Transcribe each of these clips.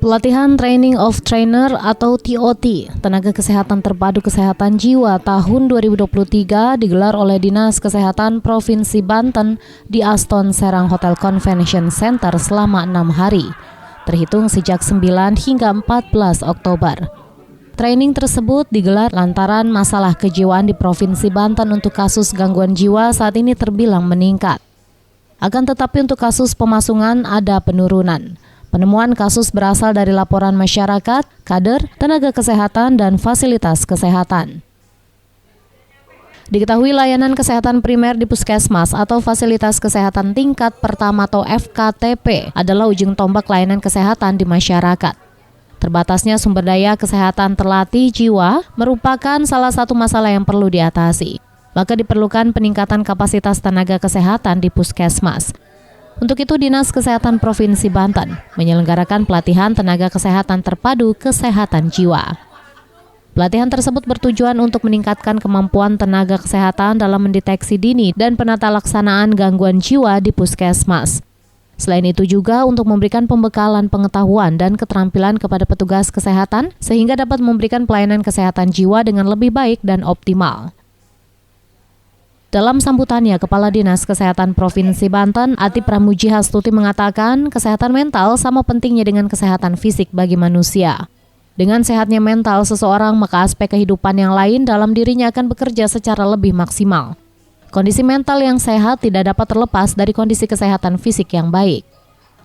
Pelatihan Training of Trainer atau TOT, Tenaga Kesehatan Terpadu Kesehatan Jiwa tahun 2023 digelar oleh Dinas Kesehatan Provinsi Banten di Aston Serang Hotel Convention Center selama 6 hari, terhitung sejak 9 hingga 14 Oktober. Training tersebut digelar lantaran masalah kejiwaan di Provinsi Banten untuk kasus gangguan jiwa saat ini terbilang meningkat. Akan tetapi untuk kasus pemasungan ada penurunan. Penemuan kasus berasal dari laporan masyarakat, kader, tenaga kesehatan, dan fasilitas kesehatan. Diketahui layanan kesehatan primer di puskesmas atau fasilitas kesehatan tingkat pertama atau FKTP adalah ujung tombak layanan kesehatan di masyarakat. Terbatasnya sumber daya kesehatan terlatih jiwa merupakan salah satu masalah yang perlu diatasi. Maka diperlukan peningkatan kapasitas tenaga kesehatan di puskesmas. Untuk itu, Dinas Kesehatan Provinsi Banten menyelenggarakan pelatihan tenaga kesehatan terpadu kesehatan jiwa. Pelatihan tersebut bertujuan untuk meningkatkan kemampuan tenaga kesehatan dalam mendeteksi dini dan penata laksanaan gangguan jiwa di puskesmas. Selain itu juga untuk memberikan pembekalan pengetahuan dan keterampilan kepada petugas kesehatan sehingga dapat memberikan pelayanan kesehatan jiwa dengan lebih baik dan optimal. Dalam sambutannya, Kepala Dinas Kesehatan Provinsi Banten, Ati Pramuji Hastuti mengatakan kesehatan mental sama pentingnya dengan kesehatan fisik bagi manusia. Dengan sehatnya mental seseorang, maka aspek kehidupan yang lain dalam dirinya akan bekerja secara lebih maksimal. Kondisi mental yang sehat tidak dapat terlepas dari kondisi kesehatan fisik yang baik.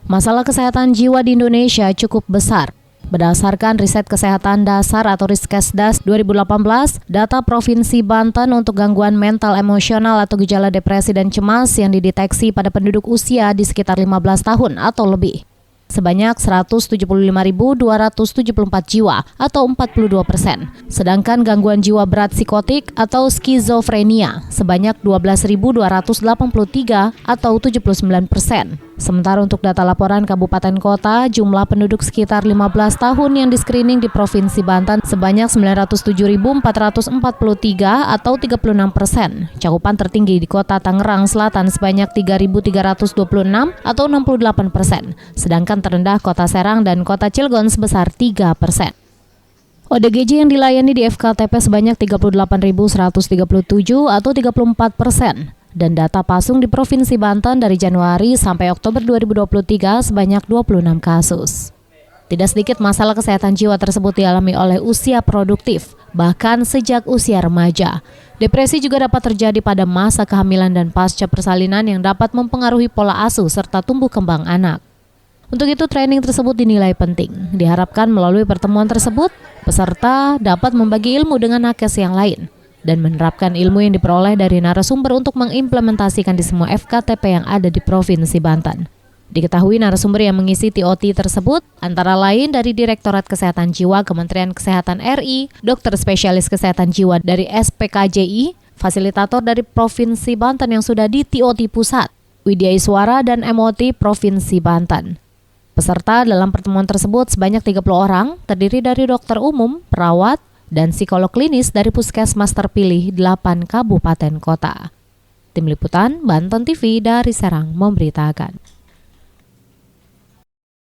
Masalah kesehatan jiwa di Indonesia cukup besar. Berdasarkan riset kesehatan dasar atau Riskesdas 2018, data Provinsi Banten untuk gangguan mental emosional atau gejala depresi dan cemas yang dideteksi pada penduduk usia di sekitar 15 tahun atau lebih. Sebanyak 175.274 jiwa atau 42%. Sedangkan gangguan jiwa berat psikotik atau skizofrenia sebanyak 12.283 atau 79%. Sementara untuk data laporan kabupaten kota, jumlah penduduk sekitar 15 tahun yang di-screening di Provinsi Banten sebanyak 907.443 atau 36%. Cakupan tertinggi di kota Tangerang Selatan sebanyak 3.326 atau 68%. Sedangkan terendah kota Serang dan kota Cilegon sebesar 3%. ODGJ yang dilayani di FKTP sebanyak 38.137 atau 34%. Dan data pasung di Provinsi Banten dari Januari sampai Oktober 2023 sebanyak 26 kasus. Tidak sedikit masalah kesehatan jiwa tersebut dialami oleh usia produktif, bahkan sejak usia remaja. Depresi juga dapat terjadi pada masa kehamilan dan pasca persalinan yang dapat mempengaruhi pola asuh serta tumbuh kembang anak. Untuk itu, training tersebut dinilai penting. Diharapkan melalui pertemuan tersebut, peserta dapat membagi ilmu dengan nakes yang lain dan menerapkan ilmu yang diperoleh dari narasumber untuk mengimplementasikan di semua FKTP yang ada di Provinsi Banten. Diketahui narasumber yang mengisi TOT tersebut antara lain dari Direktorat Kesehatan Jiwa Kementerian Kesehatan RI, dokter spesialis kesehatan jiwa dari SPKJI, fasilitator dari Provinsi Banten yang sudah di TOT Pusat, Widya Iswara dan MOT Provinsi Banten. Peserta dalam pertemuan tersebut sebanyak 30 orang, terdiri dari dokter umum, perawat, dan psikolog klinis dari puskesmas terpilih 8 kabupaten kota. Tim Liputan Banten TV dari Serang memberitakan.